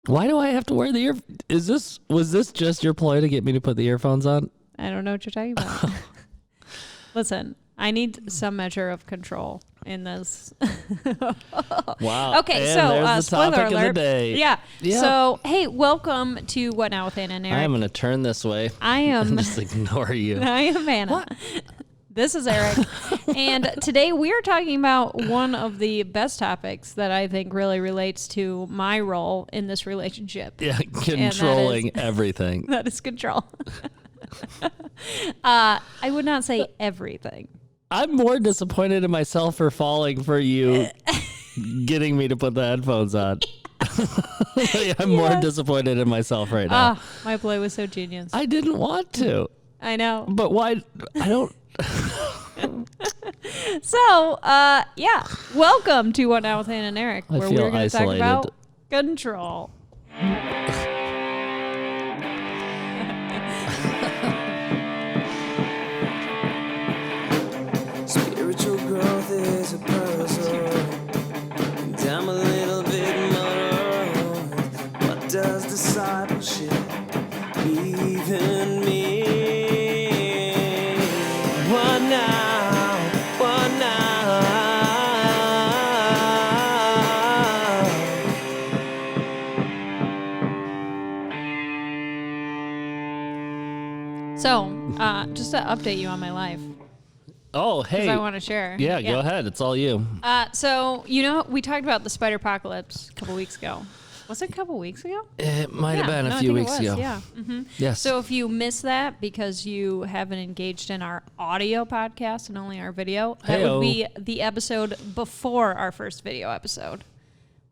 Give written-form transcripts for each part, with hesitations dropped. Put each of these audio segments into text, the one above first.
Why do I have to wear the was this just your ploy to get me to put the earphones on? I don't know what you're talking about. Listen, I need some measure of control in this. Wow. Okay, and so there's the spoiler topic alert. of the day. Yeah. Yeah. So, hey, welcome to What Now with Anna and Eric. I am going to turn this way. I am. And just ignore you. I am Anna. What? This is Eric. And today we are talking about one of the best topics that I think really relates to my role in this relationship. Yeah, controlling everything. That is control. I would not say everything. I'm more disappointed in myself for falling for you getting me to put the headphones on. I'm more disappointed in myself right now. My play was so genius. I didn't want to. I know. But why? I don't. So, yeah. Welcome to What Now with Anna and Eric, where feel we're going to talk isolated. about control. Spiritual growth is a puzzle, and I'm a little bit muddled. What does discipleship even mean? What now? What now? So, just to update you on my life, Oh, because hey. I want to share. Yeah, go ahead. It's all you. So, we talked about the spider apocalypse a couple weeks ago. Was it a couple weeks ago? It might have been no, a I few think weeks it was, ago. Yeah. Mm-hmm. Yes. So if you missed that because you haven't engaged in our audio podcast and only our video, that would be the episode before our first video episode.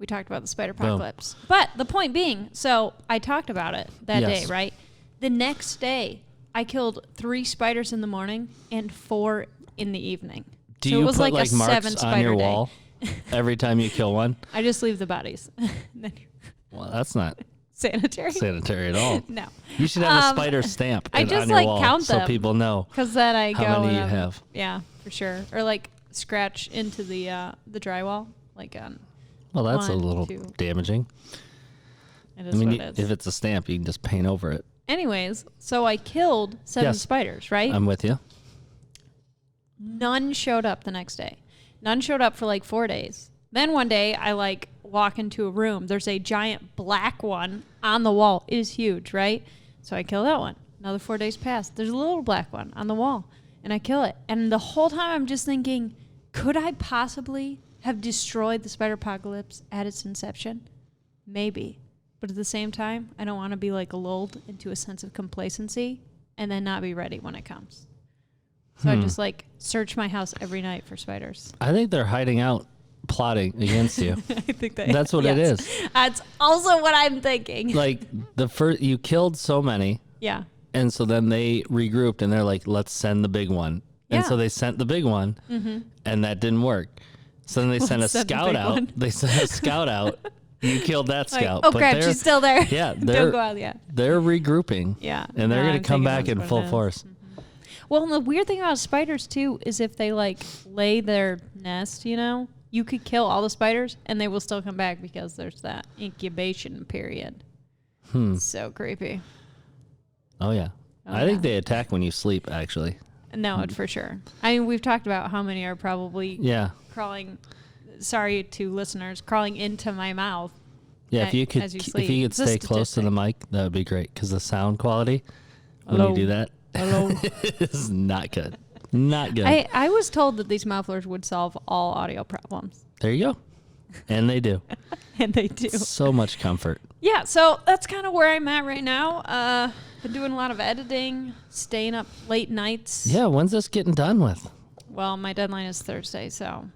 We talked about the spider apocalypse. But the point being, so I talked about it that day, right? The next day, I killed 3 spiders in the morning and 4 in the evening. Do so you it was put like a marks 7 spider on your day. wall every time you kill one? I just leave the bodies. Well, that's not Sanitary? sanitary at all. No. You should have a spider stamp I on just your wall count so them. people know Because then I go how many you and, have. Yeah, for sure. Or scratch into the drywall. Well, that's 1, a little 2. damaging. It is what it is. If it's a stamp, you can just paint over it. Anyways, so I killed 7 spiders, right? I'm with you. None showed up the next day. None showed up for 4 days. Then one day I walk into a room. There's a giant black one on the wall. It is huge, right? So I kill that one. Another 4 days pass. There's a little black one on the wall, and I kill it. And the whole time I'm just thinking, could I possibly have destroyed the spider apocalypse at its inception? Maybe. But at the same time, I don't want to be lulled into a sense of complacency and then not be ready when it comes. So I just search my house every night for spiders. I think they're hiding out, plotting against you. I think That's what it is. That's also what I'm thinking. You killed so many. Yeah. And so then they regrouped and they're like, let's send the big one. And Yeah. so they sent the big one and that didn't work. So then they sent a send the scout big out. one. They sent a scout out. You killed that scout. Oh, but crap, she's still there. Yeah. Don't go out yet. They're regrouping. Yeah. And they're No, going I'm to come thinking back that's in what it full is. force. Well, and the weird thing about spiders, too, is if they, lay their nest, you could kill all the spiders and they will still come back because there's that incubation period. So creepy. Oh, yeah. I think they attack when you sleep, actually. No, for sure. I mean, we've talked about how many are probably crawling, sorry to listeners, crawling into my mouth. Yeah, if you could as you if sleep. you could It's a stay close to the statistic. mic, that would be great because the sound quality when Hello. you do that Hello. is not good. Not good. I was told that these mufflers would solve all audio problems. There you go. And they do. And they do. So much comfort. Yeah, so that's kind of where I'm at right now. Been doing a lot of editing, staying up late nights. Yeah, when's this getting done with? Well, my deadline is Thursday, So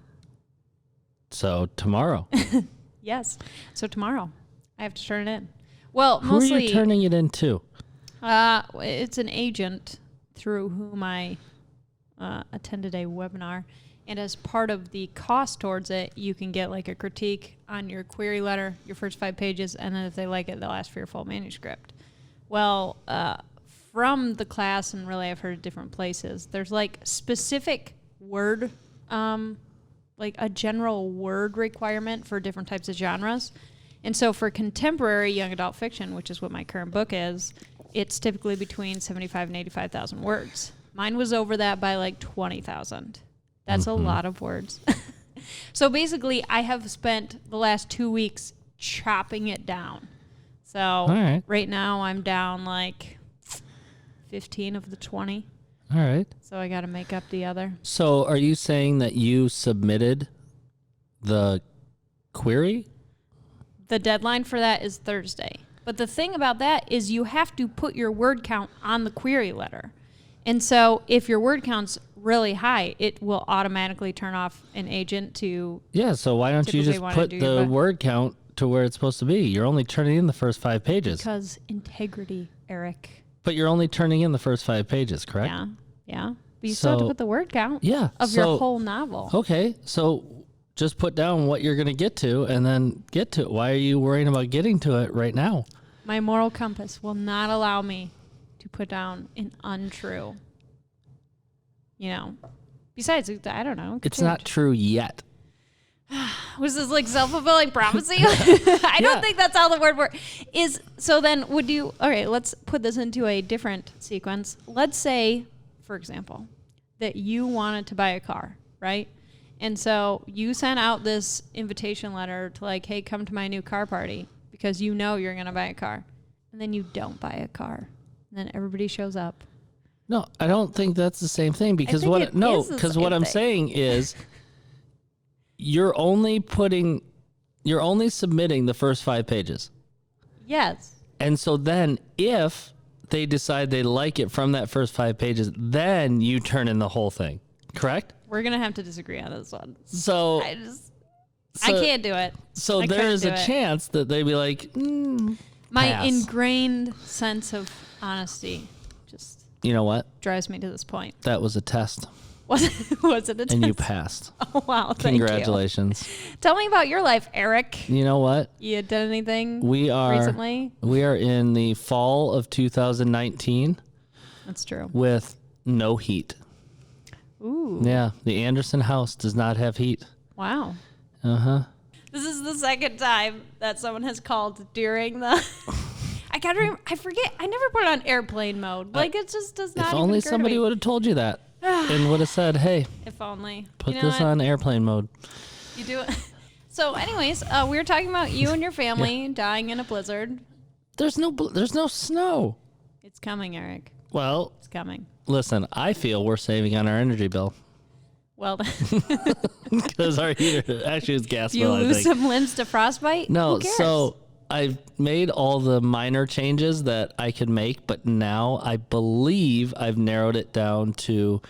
tomorrow. yes. So tomorrow, I have to turn it in. Well, Who mostly are you turning it into? it's an agent through whom I attended a webinar. And as part of the cost towards it, you can get a critique on your query letter, your first 5 pages, and then if they like it, they'll ask for your full manuscript. Well, from the class, and really I've heard at different places, there's specific word, a general word requirement for different types of genres. And so for contemporary young adult fiction, which is what my current book is, it's typically between 75 and 85,000 words. Mine was over that by like 20,000. That's a lot of words. So basically, I have spent the last 2 weeks chopping it down. So right now I'm down like 15 of the 20. All right. So I got to make up the other. So are you saying that you submitted the query? The deadline for that is Thursday. But the thing about that is you have to put your word count on the query letter. And so if your word count's really high, it will automatically turn off an agent to... Yeah, so why don't you just put the word count to where it's supposed to be? You're only turning in the first 5 pages. Because integrity, Eric. But you're only turning in the first 5 pages, correct? Yeah. But you still have to put the word count of your whole novel. Okay, so just put down what you're going to get to and then get to it. Why are you worrying about getting to it right now? My moral compass will not allow me to put down an untrue. Besides, I don't know. It's not true yet. Was this like self-fulfilling prophecy? I don't think that's how the word works. So then would you, okay, let's put this into a different sequence. Let's say, for example, that you wanted to buy a car, right? And so you sent out this invitation letter to like, hey, come to my new car party because you know you're going to buy a car. And then you don't buy a car. And then everybody shows up. No, I don't think that's the same thing because what I'm saying is you're only submitting the first 5 pages. Yes. And so then if they decide they like it from that first 5 pages, then you turn in the whole thing. Correct? We're going to have to disagree on this one. So I can't do it. So there is a chance that they'd be like, my pass. Ingrained sense of honesty just you know what? Drives me to this point. That was a test. Was it a test? And you passed. Oh, wow. Thank Congratulations. You. Tell me about your life, Eric. You know what? You done anything recently? We are in the fall of 2019. That's true. With no heat. Ooh. Yeah. The Anderson house does not have heat. Wow. Uh-huh. This is the second time that someone has called during the... I forget. I never put it on airplane mode. Like, it just does not If even only occur to somebody me. would have told you that and would have said, hey. If only. Put this on airplane mode. You do it. So, anyways, we were talking about you and your family dying in a blizzard. There's no snow. It's coming, Eric. Well. It's coming. Listen, I feel we're saving on our energy bill. Well, because our heater actually is gas you bill, I think. lose some limbs to frostbite? No, Who cares? so I've made all the minor changes that I could make, but now I believe I've narrowed it down to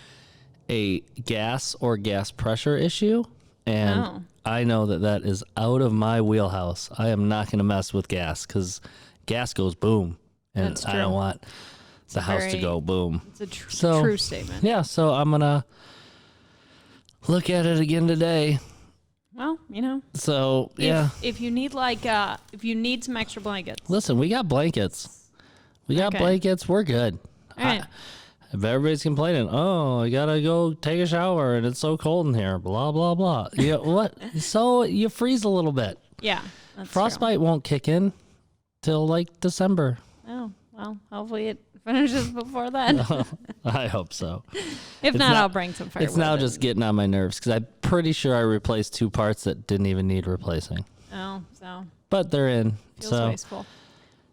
a gas or gas pressure issue. And I know that is out of my wheelhouse. I am not going to mess with gas because gas goes boom. And That's true. I don't want the house to go boom. It's a true statement. Yeah, so I'm going to look at it again today. Well, So, yeah. If you need if you need some extra blankets. Listen, we got blankets. Blankets. We're good. All right. If everybody's complaining, I got to go take a shower and it's so cold in here, blah, blah, blah. You know, what? So you freeze a little bit. Yeah. Frostbite won't kick in till like December. Oh, well, hopefully it finishes before then. I hope so. If not, I'll bring some firewood. It's now just getting on my nerves because I'm pretty sure I replaced 2 parts that didn't even need replacing. Oh, so. But they're in. Feels wasteful.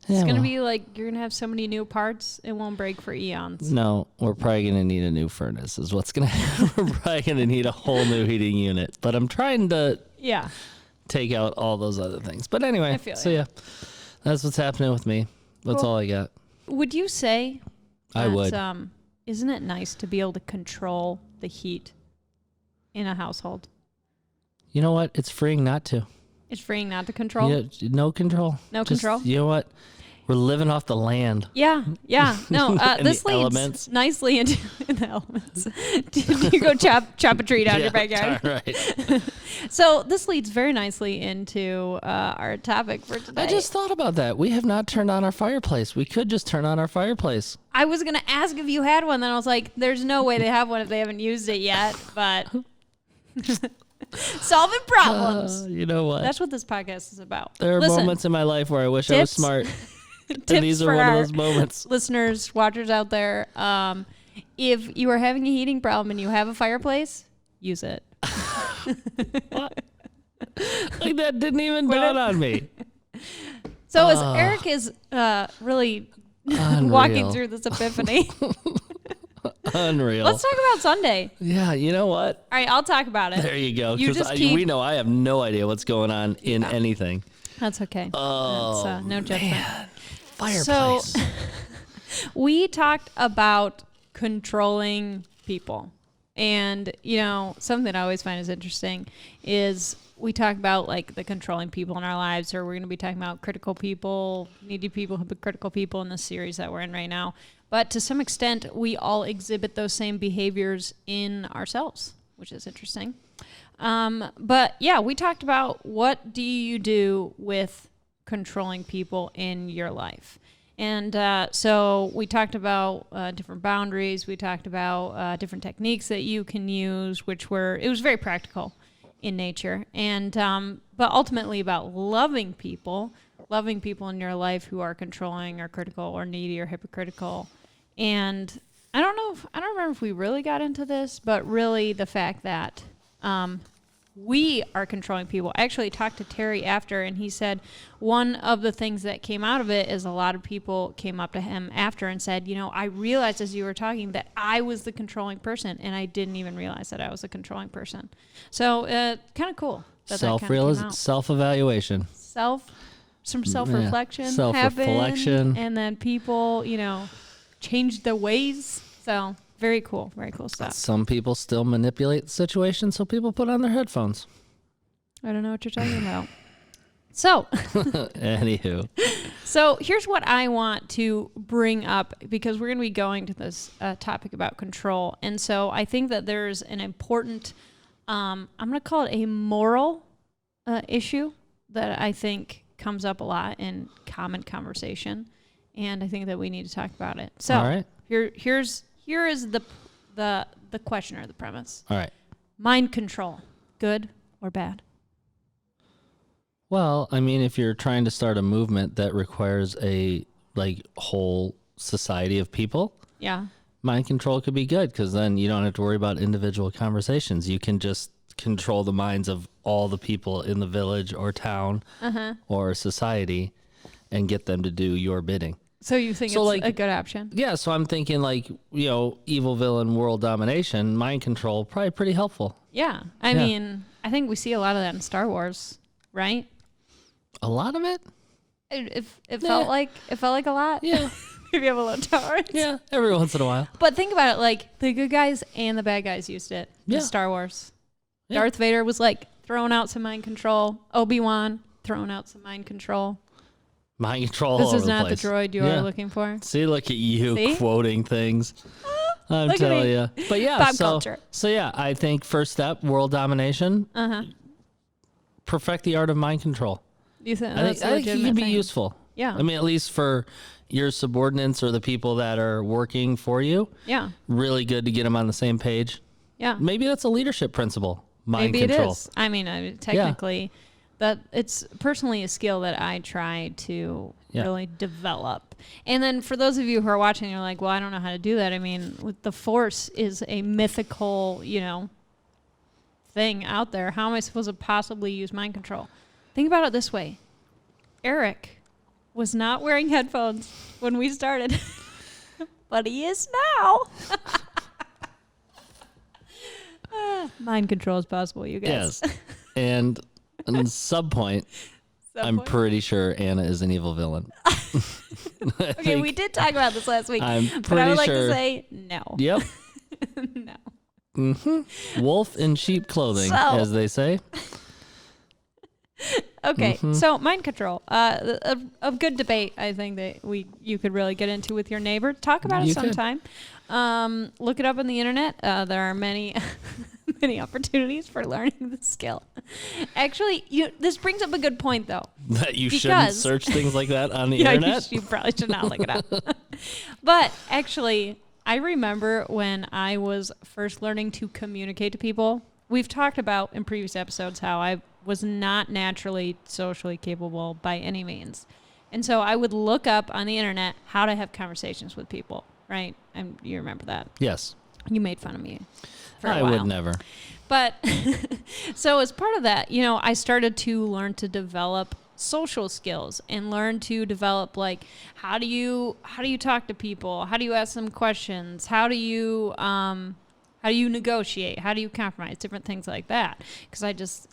It's going to be like you're going to have so many new parts, it won't break for eons. No, we're probably going to need a new furnace is what's going to happen. We're probably going to need a whole new heating unit. But I'm trying to take out all those other things. But anyway, yeah, that's what's happening with me. That's all I got. Would you say I would. Isn't it nice to be able to control the heat in a household? You know what? It's freeing not to. It's freeing not to control? Yeah, no control. No control? You know what? We're living off the land. Yeah. No, this leads elements. nicely into the elements. Did you go chop a tree down your backyard? Right. So this leads very nicely into our topic for today. I just thought about that. We have not turned on our fireplace. We could just turn on our fireplace. I was going to ask if you had one, then I was like, there's no way they have one if they haven't used it yet, but... Solving problems. You know what? That's what this podcast is about. There are Listen, moments in my life where I wish I was tips- smart. tips And these are for one of our those moments. listeners, watchers out there. If you are having a heating problem and you have a fireplace, use it. Like that didn't even dawn on me. So as Eric is really walking through this epiphany, Unreal. let's talk about Sunday. Yeah, you know what? All right, I'll talk about it. There you go. You Because just keep- we know I have no idea what's going on in anything. That's okay. Oh, That's, no judgment. man. Fireplace. So we talked about controlling people. And, something I always find is interesting is we talk about like the controlling people in our lives, or we're going to be talking about critical people, needy people, hypocritical people in this series that we're in right now. But to some extent, we all exhibit those same behaviors in ourselves, which is interesting. But yeah, we talked about what do you do with controlling people in your life. And so we talked about different boundaries. We talked about different techniques that you can use, it was very practical in nature. And but ultimately about loving people in your life who are controlling or critical or needy or hypocritical. And I don't remember if we really got into this, but really the fact that we are controlling people. I actually talked to Terry after, and he said one of the things that came out of it is a lot of people came up to him after and said, I realized as you were talking that I was the controlling person, and I didn't even realize that I was a controlling person. So kind of cool. Self-evaluation. Some self-reflection Self-reflection. happened, and then people, changed their ways. So very cool stuff. Some people still manipulate the situation, so people put on their headphones. I don't know what you're talking about. So, Anywho. So here's what I want to bring up, because we're going to be going to this topic about control. And so I think that there's an important, I'm going to call it a moral issue that I think comes up a lot in common conversation. And I think that we need to talk about it. So all right. Here is the question or the premise. All right. Mind control, good or bad? Well, I mean, if you're trying to start a movement that requires a whole society of people, Yeah. mind control could be good, because then you don't have to worry about individual conversations. You can just control the minds of all the people in the village or town or society and get them to do your bidding. So you think it's a good option? Yeah, so I'm thinking evil villain world domination, mind control, probably pretty helpful. Yeah. I mean, I think we see a lot of that in Star Wars, right? A lot of it? It felt like a lot. Yeah. Maybe have a little tolerance. Yeah, every once in a while. But think about it, the good guys and the bad guys used it in Star Wars. Yeah. Darth Vader was throwing out some mind control. Obi-Wan throwing out some mind control. Mind control This all is over the not the place. droid you are looking for. See, look at you See? quoting things. I'm Look at telling me. you. But yeah, Pop culture. So yeah, I think first step, world domination. Perfect the art of mind control. You think I think it can be useful. Yeah. I mean, at least for your subordinates or the people that are working for you. Yeah. Really good to get them on the same page. Yeah. Maybe that's a leadership principle. Mind Maybe control. it is. I mean, technically, that it's personally a skill that I try to really develop. And then for those of you who are watching, you're like, well, I don't know how to do that. I mean, with the Force is a mythical, thing out there. How am I supposed to possibly use mind control? Think about it this way. Eric was not wearing headphones when we started, but he is now. Mind control is possible, you guys. Yes. And on sub point, I'm pretty sure Anna is an evil villain. Okay, we did talk about this last week. I'm but I would like pretty to sure. say no. Yep. No. Wolf in sheep clothing, So- as they say. Okay, so mind control. A good debate, I think, that you could really get into with your neighbor. Talk about it You could. sometime. Look it up on the internet. There are many many opportunities for learning the skill. Actually, this brings up a good point, though. That you shouldn't Because- search things like that on the Yeah, internet. you probably should not look it up. But actually, I remember when I was first learning to communicate to people, we've talked about in previous episodes how I was not naturally socially capable by any means. And so I would look up on the internet how to have conversations with people, right? And you remember that. Yes. You made fun of me for a I while. would never. But so as part of that, I started to learn to develop social skills and learn to develop, like, how do you talk to people? How do you ask them questions? How do you negotiate? How do you compromise? Different things like that. Because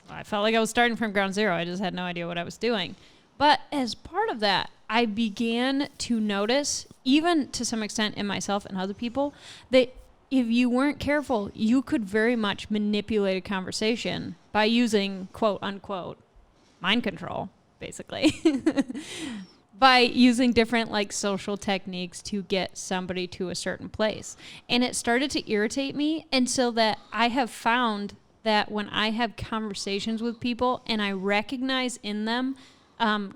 I felt like I was starting from ground zero. I just had no idea what I was doing. But as part of that, I began to notice, even to some extent in myself and other people, that if you weren't careful, you could very much manipulate a conversation by using, quote unquote, mind control, basically. By using different, like, social techniques to get somebody to a certain place. And it started to irritate me. And so that I have found that when I have conversations with people and I recognize in them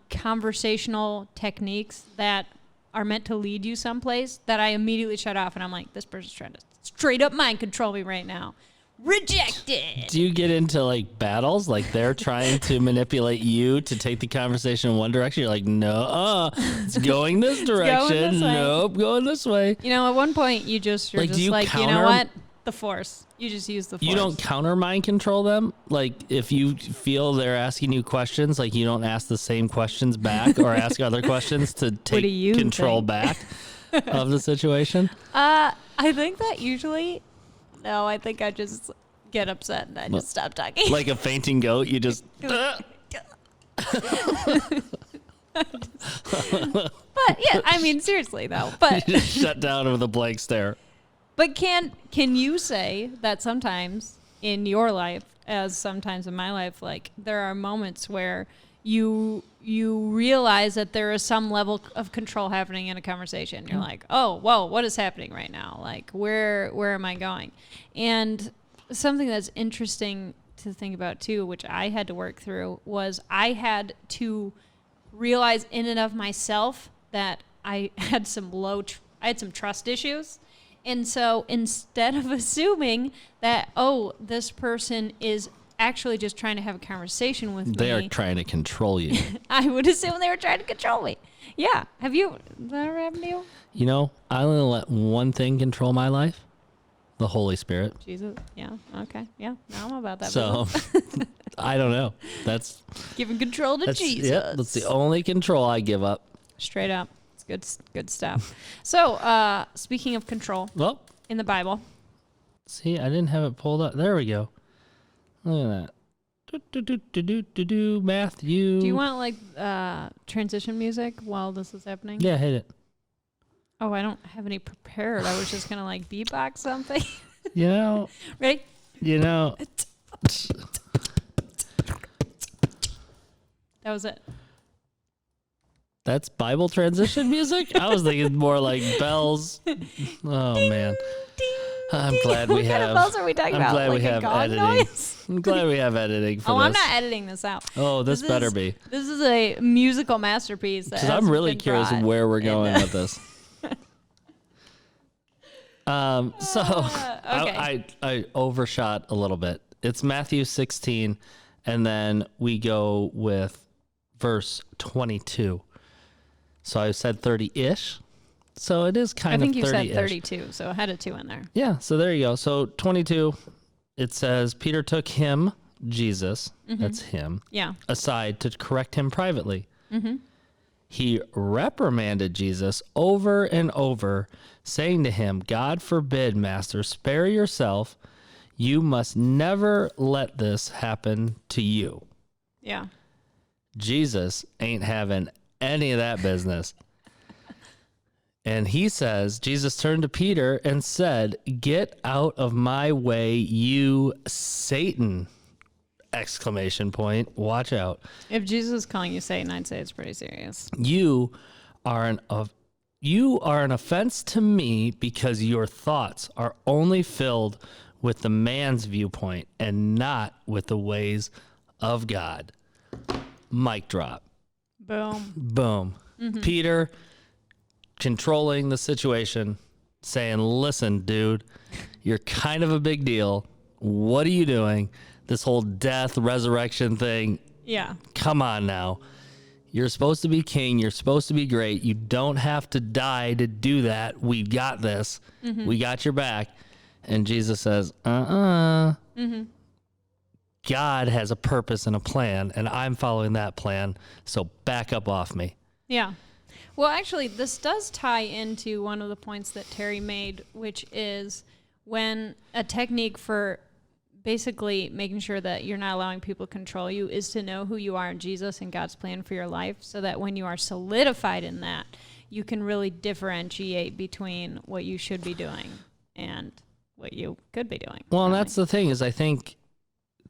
conversational techniques that are meant to lead you someplace, that I immediately shut off and I'm like, this person's trying to straight up mind control me right now. Rejected. Do you get into, like, battles? Like, they're trying to manipulate you to take the conversation in one direction. You're like, no, it's going this direction. Nope, going this way. At one point you're just like, you know what? The force. You just use the force. You don't counter mind control them? Like, if you feel they're asking you questions, like, you don't ask the same questions back or ask other questions to take control back of the situation? I think that usually... No, I think I just get upset and I just stop talking. Like a fainting goat, you just... But yeah, I mean, seriously though. But you just shut down with a blank stare. But can you say that sometimes in your life, as sometimes in my life, like, there are moments where you realize that there is some level of control happening in a conversation. You're like, oh, whoa, what is happening right now? Like, where am I going? And something that's interesting to think about too, which I had to work through, was I had to realize in and of myself that I had some trust issues. And so instead of assuming that, oh, this person is actually just trying to have a conversation with me. They are trying to control you. I would assume they were trying to control me. Yeah. Has that ever happened to you? I only let one thing control my life. The Holy Spirit. Jesus. Yeah. Okay. Yeah. Now I'm about that. So, I don't know. That's giving control to Jesus. Yep, that's the only control I give up. Straight up. It's good stuff. So, speaking of control, in the Bible. See, I didn't have it pulled up. There we go. Look at that. Matthew. Do you want, like, transition music while this is happening? Yeah, hit it. Oh, I don't have any prepared. I was just going to, like, beatbox something. Ready? That was it. That's Bible transition music? I was thinking more like bells. Oh, ding, man. Ding, I'm glad we have. What kind of bells are we talking about? I'm glad like we have editing. Noise? I'm glad we have editing for this. I'm not editing this out. Oh, this better be. This is a musical masterpiece. Because I'm really curious where we're going with this. Okay. I overshot a little bit. It's Matthew 16, and then we go with verse 22. So I said 30-ish. So it is kind of 30-ish. I think you said 32, so I had a 2 in there. Yeah, so there you go. So 22, it says, Peter took him, Jesus, that's him, aside to correct him privately. Mm-hmm. He reprimanded Jesus over and over, saying to him, God forbid, Master, spare yourself. You must never let this happen to you. Yeah. Jesus ain't having any of that business. And he says, Jesus turned to Peter and said, get out of my way, you Satan! Exclamation point. Watch out. If Jesus is calling you Satan, I'd say it's pretty serious. You are an offense to me because your thoughts are only filled with the man's viewpoint and not with the ways of God. Mic drop. Boom. Boom. Mm-hmm. Peter controlling the situation, saying, listen, dude, you're kind of a big deal. what are you doing? This whole death, resurrection thing. Yeah. Come on now. You're supposed to be king. You're supposed to be great. You don't have to die to do that. We got this. We got your back. And Jesus says, God has a purpose and a plan, and I'm following that plan. So back up off me. Yeah. Well, actually, this does tie into one of the points that Terry made, which is when a technique for basically making sure that you're not allowing people to control you is to know who you are in Jesus and God's plan for your life, so that when you are solidified in that, you can really differentiate between what you should be doing and what you could be doing. Well, and that's the thing, is I think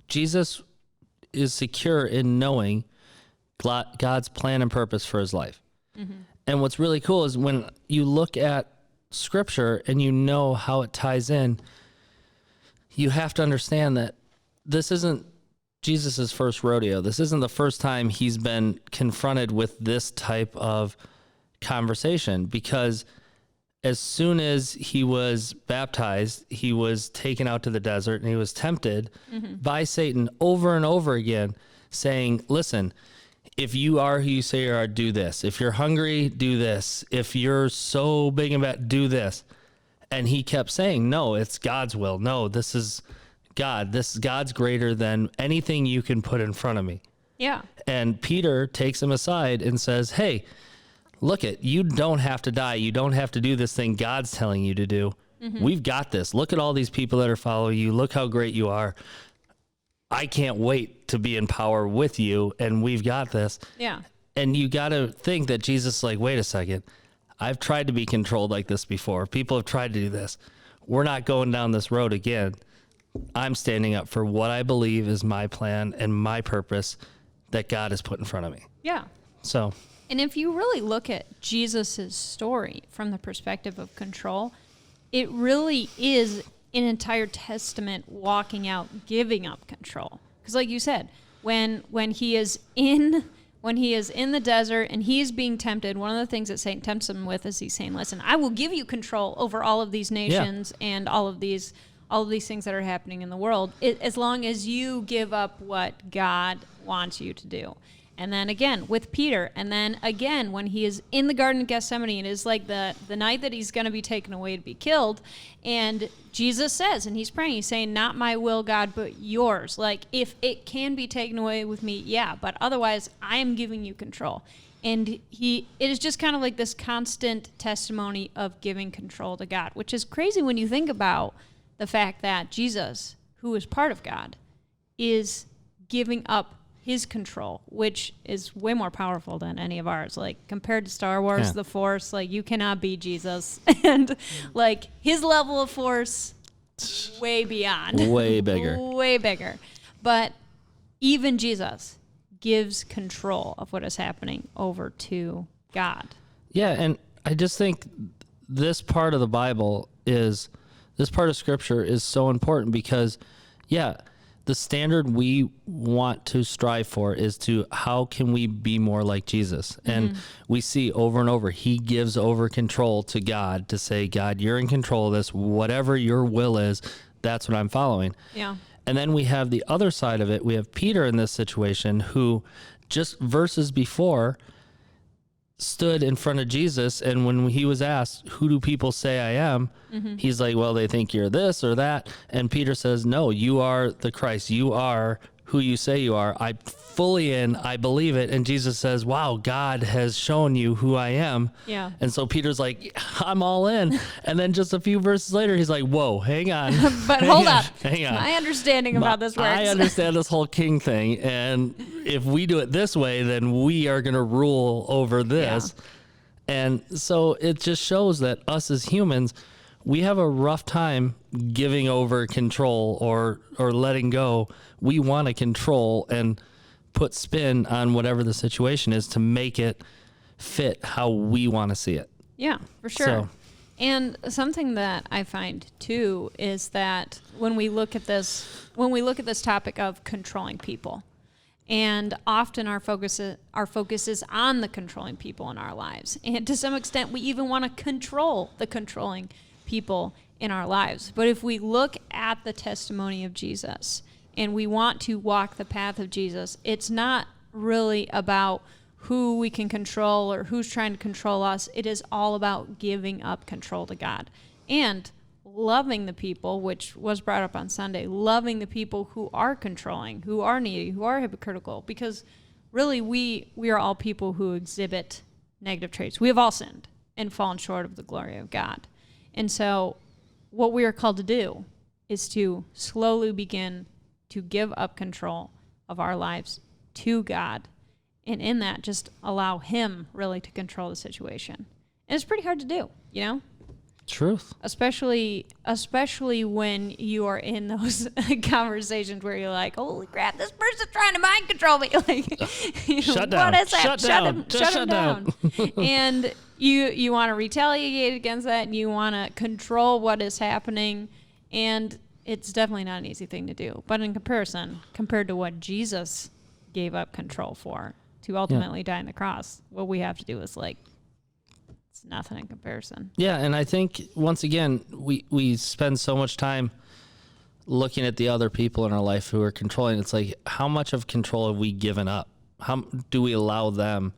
Jesus is secure in knowing God's plan and purpose for his life. And what's really cool is when you look at Scripture and you know how it ties in, you have to understand that this isn't Jesus's first rodeo. This isn't the first time he's been confronted with this type of conversation, because as soon as he was baptized, he was taken out to the desert and he was tempted by Satan over and over again, saying, listen, if you are who you say you are, do this. If you're hungry, do this. If you're so big and bad, do this. And he kept saying, no, it's God's will. No, this is God. God's greater than anything you can put in front of me. Yeah. And Peter takes him aside and says, hey, look you don't have to die. You don't have to do this thing God's telling you to do. We've got this. Look at all these people that are following you. Look how great you are. I can't wait to be in power with you, and we've got this. Yeah. And you got to think that Jesus is like, wait a second. I've tried to be controlled like this before. People have tried to do this. We're not going down this road again. I'm standing up for what I believe is my plan and my purpose that God has put in front of me. Yeah. So, and if you really look at Jesus's story from the perspective of control, it really is an entire testament walking out, giving up control. Because like you said, when he is in the desert and he's being tempted, one of the things that Satan tempts him with is he's saying, listen, I will give you control over all of these nations and all of these things that are happening in the world, as long as you give up what God wants you to do. And then again with Peter, and then again when he is in the Garden of Gethsemane, it is like the night that he's going to be taken away to be killed, and Jesus says, and he's praying, he's saying, not my will, God, but yours. Like, if it can be taken away with me, yeah, but otherwise I am giving you control. And it is just kind of like this constant testimony of giving control to God, which is crazy when you think about the fact that Jesus, who is part of God, is giving up his control, which is way more powerful than any of ours. Like, compared to Star Wars, the Force, like, you cannot beat Jesus. And, like, his level of force, way beyond. way bigger. Way bigger. But even Jesus gives control of what is happening over to God. Yeah, and I just think this part of the Bible this part of Scripture is so important because, the standard we want to strive for is to how can we be more like Jesus? And we see over and over, he gives over control to God to say, God, you're in control of this. Whatever your will is, that's what I'm following. Yeah. And then we have the other side of it. We have Peter in this situation who just verses before stood in front of Jesus, and when he was asked, who do people say I am? He's like, well, they think you're this or that. And Peter says, no, you are the Christ. You are who you say you are. I believe it. And Jesus says, wow, God has shown you who I am. Yeah. And so Peter's like, I'm all in. And then just a few verses later, he's like, whoa, hang on. But hold up. Hang on. My understanding of how this works. I understand this whole king thing. And if we do it this way, then we are going to rule over this. Yeah. And so it just shows that us as humans, we have a rough time giving over control or letting go. We want to control and put spin on whatever the situation is to make it fit how we want to see it. Yeah, for sure. So. And something that I find too is that when we look at this topic of controlling people, and often our focus is on the controlling people in our lives, and to some extent we even want to control the controlling people in our lives. But if we look at got the testimony of Jesus and we want to walk the path of Jesus, it's not really about who we can control or who's trying to control us. It is all about giving up control to God and loving the people, which was brought up on Sunday, loving the people who are controlling, who are needy, who are hypocritical, because really we are all people who exhibit negative traits. We have all sinned and fallen short of the glory of God. And so what we are called to do is to slowly begin to give up control of our lives to God. And in that, just allow him really to control the situation. And it's pretty hard to do, you know? Truth. Especially when you are in those conversations where you're like, holy crap, this person's trying to mind control me. Like, you know, Shut down. What is that? Shut him down. And you want to retaliate against that, and you want to control what is happening. And it's definitely not an easy thing to do. But in comparison, compared to what Jesus gave up control for to ultimately die on the cross, what we have to do is like, it's nothing in comparison. Yeah, and I think, once again, we spend so much time looking at the other people in our life who are controlling. It's like, how much of control have we given up? How do we allow them?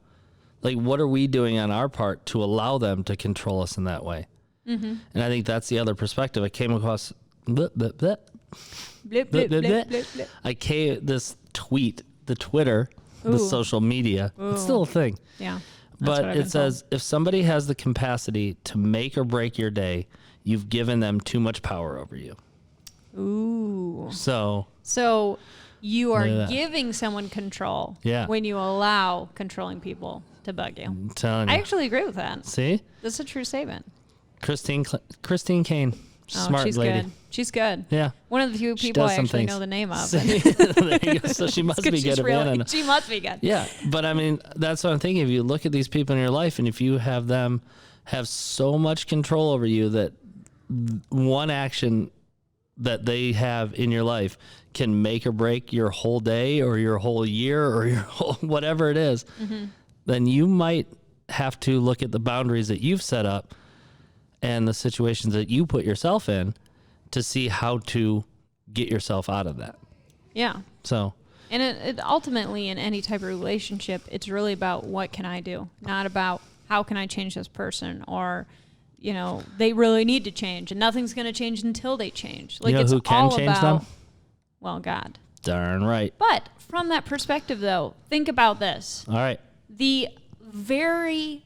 Like, what are we doing on our part to allow them to control us in that way? Mm-hmm. And I think that's the other perspective. I came across... Blip, blip, blip. Blip, blip, blip, blip, blip. This tweet, the Twitter, the social media. Ooh. It's still a thing. Yeah. But it says, if somebody has the capacity to make or break your day, you've given them too much power over you. Ooh. So you are giving someone control when you allow controlling people to bug you. I'm telling you. I actually agree with that. See? That's a true statement. Christine Kane. Smart she's lady. good. She's good. Yeah. One of the few people I actually know the name of. There you go. So she must be good at being. She must be good. Yeah. But I mean, that's what I'm thinking. If you look at these people in your life, and if you have them have so much control over you that one action that they have in your life can make or break your whole day or your whole year or your whole whatever it is, then you might have to look at the boundaries that you've set up and the situations that you put yourself in to see how to get yourself out of that. Yeah. So. And it ultimately, in any type of relationship, it's really about what can I do, not about how can I change this person, or, you know, they really need to change and nothing's going to change until they change. Like, you know it's who can all change about, them? well, God. Darn right. But from that perspective, though, think about this. All right. The very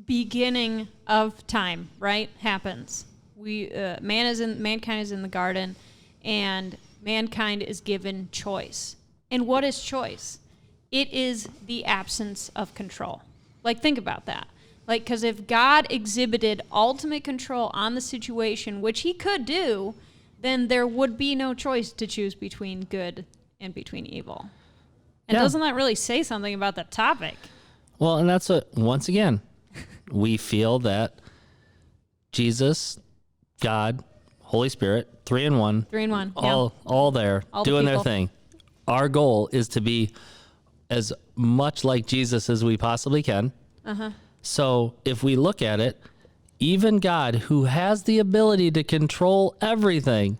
beginning of time, right, happens. Mankind is in the garden, and mankind is given choice. And what is choice? It is the absence of control. Like, think about that. Like, because if God exhibited ultimate control on the situation, which he could do, then there would be no choice to choose between good and between evil. And doesn't that really say something about the topic? Well, and that's what, once again, we feel that Jesus, God, Holy Spirit, 3 in 1. 3 in 1. All there, all doing the their thing. Our goal is to be as much like Jesus as we possibly can. Uh-huh. So if we look at it, even God, who has the ability to control everything,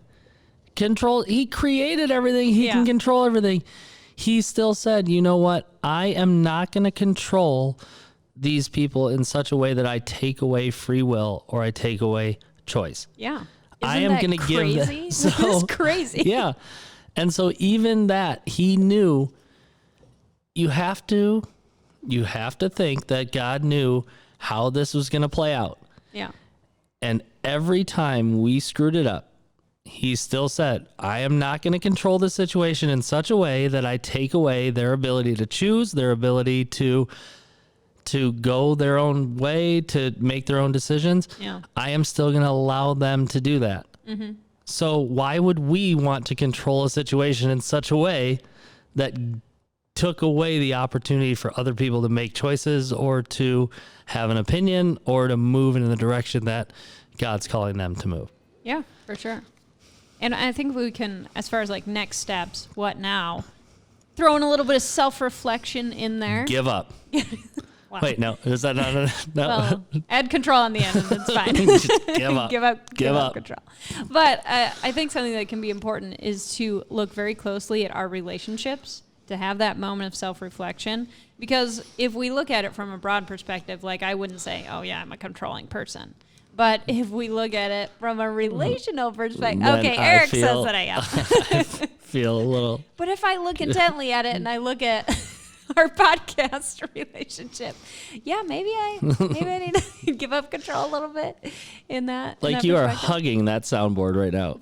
he created everything, he can control everything. He still said, you know what? I am not going to control these people in such a way that I take away free will or I take away choice. Yeah. I am going to give them. So, that's crazy. Yeah. And so even that, he knew you have to think that God knew how this was going to play out. Yeah. And every time we screwed it up, he still said, I am not going to control the situation in such a way that I take away their ability to choose, their ability to go their own way, to make their own decisions. Yeah. I am still going to allow them to do that. Mm-hmm. So why would we want to control a situation in such a way that took away the opportunity for other people to make choices or to have an opinion or to move in the direction that God's calling them to move? Yeah, for sure. And I think we can, as far as like next steps, what now? Throw in a little bit of self-reflection in there. Give up. Wow. Wait, no. Is that not a... No. Well, add control on the end and it's fine. Just give up. Give up control. But I think something that can be important is to look very closely at our relationships, to have that moment of self-reflection. Because if we look at it from a broad perspective, like I wouldn't say, oh yeah, I'm a controlling person. But if we look at it from a relational perspective, Then okay, I Eric feel- says that I am. I feel a little... But if I look intently at it and I look at our podcast relationship, yeah, maybe I need to give up control a little bit in that. in Like that you are perspective. hugging that soundboard right now.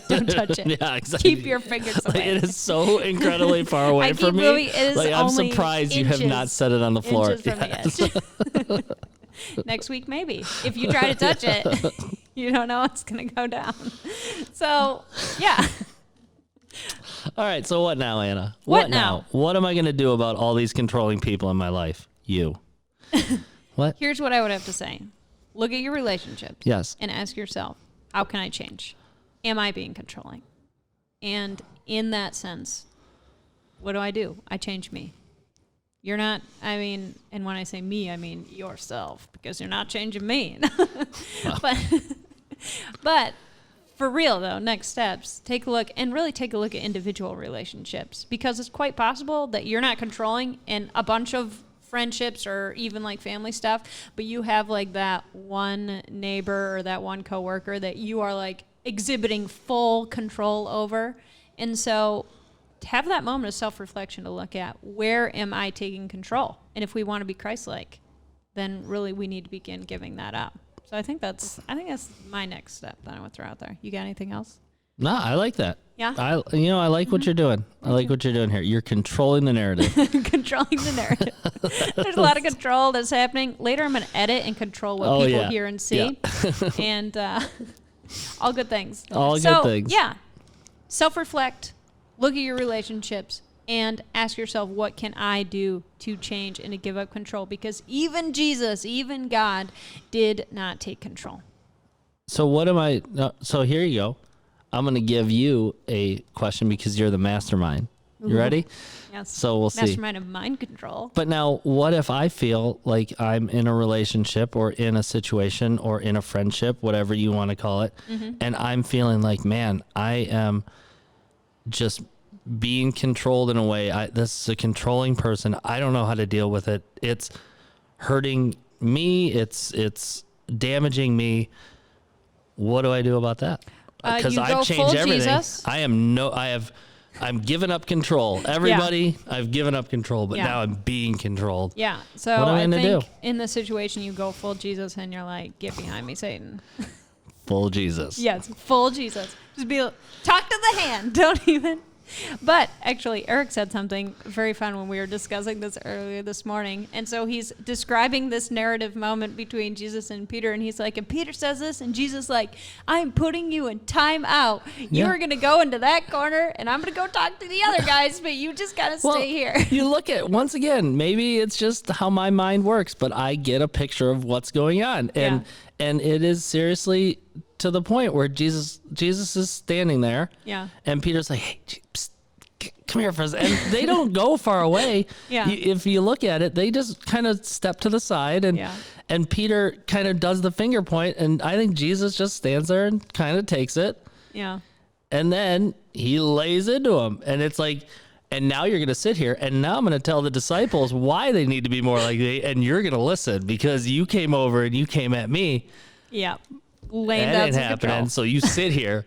Don't touch it. Yeah, exactly. Keep your fingers Like, away. it is so incredibly far away I from keep me. moving. It is Like I'm only surprised you have not inches- set it on the floor. inches from Yes. the edge. Next week, maybe. If you try to touch it, you don't know what's going to go down. So, yeah. All right. So what now, Anna? What now? What am I going to do about all these controlling people in my life? You. What? Here's what I would have to say. Look at your relationships. Yes. And ask yourself, how can I change? Am I being controlling? And in that sense, what do? I change me. You're not, I mean, and when I say me, I mean yourself, because you're not changing me. But for real, though, next steps, take a look at individual relationships, because it's quite possible that you're not controlling in a bunch of friendships or even like family stuff, but you have like that one neighbor or that one coworker that you are like exhibiting full control over. And so have that moment of self-reflection to look at, where am I taking control? And if we want to be Christ-like, then really we need to begin giving that up. So I think that's my next step that I would throw out there. You got anything else? No, I like that. Yeah? I like what you're doing. I like what you're doing here. You're controlling the narrative. Controlling the narrative. There's a lot of control that's happening. Later I'm going to edit and control what people yeah. hear and see. Yeah. And all good things. All good things. Yeah. Self-reflect. Look at your relationships and ask yourself, what can I do to change and to give up control? Because even Jesus, even God, did not take control. So what am I? So here you go. I'm going to give you a question because you're the mastermind. You ready? Yes. So we'll see. Mastermind of mind control. But now, what if I feel like I'm in a relationship or in a situation or in a friendship, whatever you want to call it, and I'm feeling like, man, I am just being controlled in a way. This is a controlling person. I don't know how to deal with it. It's hurting me. It's damaging me. What do I do about that? Because you go I've full changed everything. Jesus. I'm giving up control. Everybody, I've given up control, but now I'm being controlled. Yeah. So What am I I gonna think do? in the situation you go full Jesus and you're like, get behind me, Satan. Full Jesus. Yes, full Jesus. Just talk to the hand. Don't even. But actually, Eric said something very fun when we were discussing this earlier this morning. And so he's describing this narrative moment between Jesus and Peter. And he's like, and Peter says this, and Jesus like, I'm putting you in time out. You Yeah. are going to go into that corner, and I'm going to go talk to the other guys, but you just got to stay here. You look at, once again, maybe it's just how my mind works, but I get a picture of what's going on. And it is seriously to the point where Jesus is standing there. Yeah. And Peter's like, hey, psst, come here for a second. And they don't go far away. Yeah. If you look at it, they just kind of step to the side, and Peter kind of does the finger point, and I think Jesus just stands there and kind of takes it. Yeah. And then he lays into him. And it's like, and now you're going to sit here, and now I'm going to tell the disciples why they need to be more like me, and you're going to listen because you came over and you came at me. Yeah. Laying That down ain't some happening. control. So you sit here,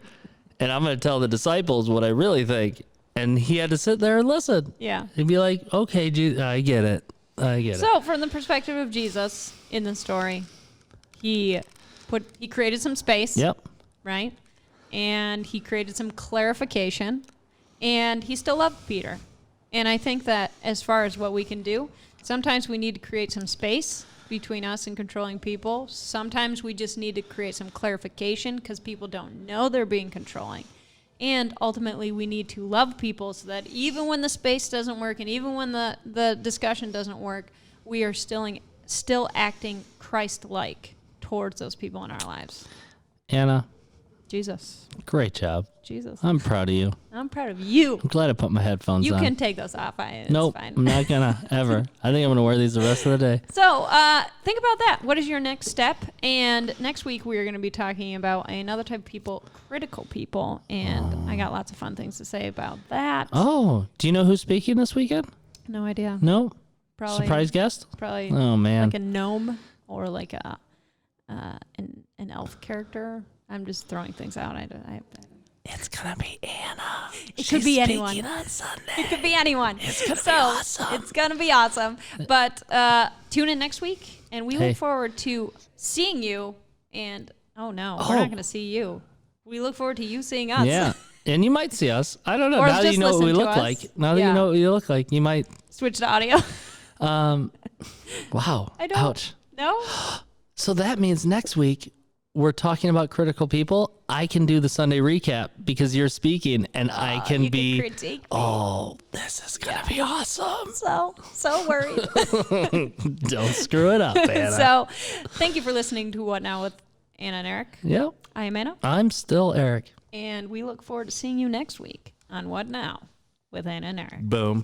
and I'm going to tell the disciples what I really think. And he had to sit there and listen. Yeah. He'd be like, okay, I get it. I get it. So, from the perspective of Jesus in the story, he created some space. Yep. Right? And he created some clarification, and he still loved Peter. And I think that as far as what we can do, sometimes we need to create some space between us and controlling people. Sometimes we just need to create some clarification because people don't know they're being controlling. And ultimately, we need to love people so that even when the space doesn't work and even when the discussion doesn't work, we are still acting Christ-like towards those people in our lives. Anna, Jesus. Great job. Jesus. I'm proud of you. I'm proud of you. I'm glad I put my headphones You on. can take those off. It's Nope, fine. I'm not gonna ever. I think I'm gonna wear these the rest of the day. So think about that. What is your next step? And next week we're going to be talking about another type of people, critical people. And I got lots of fun things to say about that. Oh, do you know who's speaking this weekend? No idea. No? Probably Surprise guest? Probably Oh, man. like a gnome or like a an elf character. I'm just throwing things out. It's gonna be Anna. It could be anyone. On Sunday. It could be anyone. It's gonna be awesome. It's gonna be awesome. But tune in next week, and we look forward to seeing you. And we're not gonna see you. We look forward to you seing us. Yeah, and you might see us. I don't know. Or Now that just you know what we listen to look us. like. Now that Yeah. you know what we look like, you might. Switch to audio. Wow. I don't. Ouch. No. So that means next week we're talking about critical people. I can do the Sunday recap because you're speaking, and I can you be. can critique me. Oh, this is gonna be awesome. So worried. Don't screw it up, Anna. So, thank you for listening to What Now with Anna and Eric. Yep. I am Anna, I'm still Eric. and we look forward to seeing you next week on What Now with Anna and Eric. Boom.